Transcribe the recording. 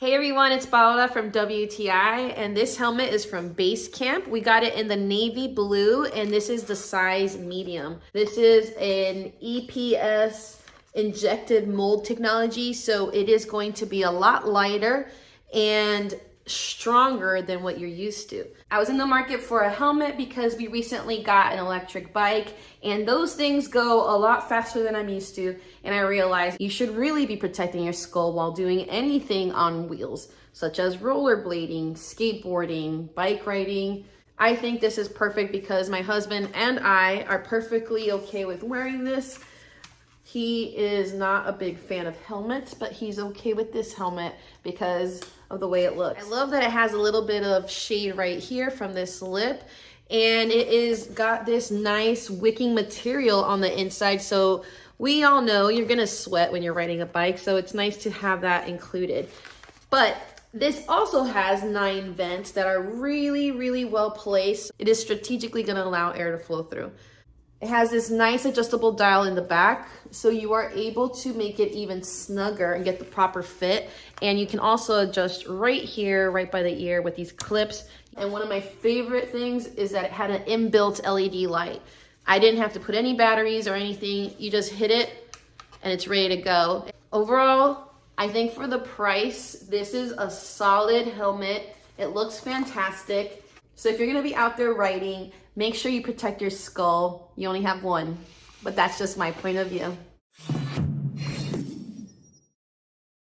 Hey everyone, it's Paola from WTI, and this helmet is from Base Camp. We got it in the navy blue, and this is the size medium. This is an EPS injected mold technology, so it is going to be a lot lighter and stronger than what you're used to. I was in the market for a helmet because we recently got an electric bike, and those things go a lot faster than I'm used to, and I realized you should really be protecting your skull while doing anything on wheels, such as rollerblading, skateboarding, bike riding. I think this is perfect because my husband and I are perfectly okay with wearing this. He is not a big fan of helmets, but he's okay with this helmet because of the way it looks. I love that it has a little bit of shade right here from this lip, and it is got this nice wicking material on the inside. So we all know you're gonna sweat when you're riding a bike, so it's nice to have that included. But this also has 9 vents that are really, really well placed. It is strategically gonna allow air to flow through. It has this nice adjustable dial in the back, so you are able to make it even snugger and get the proper fit. And you can also adjust right here, right by the ear with these clips. And one of my favorite things is that it had an inbuilt LED light. I didn't have to put any batteries or anything. You just hit it and it's ready to go. Overall, I think for the price, this is a solid helmet. It looks fantastic. So if you're gonna be out there riding, make sure you protect your skull. You only have one, but that's just my point of view.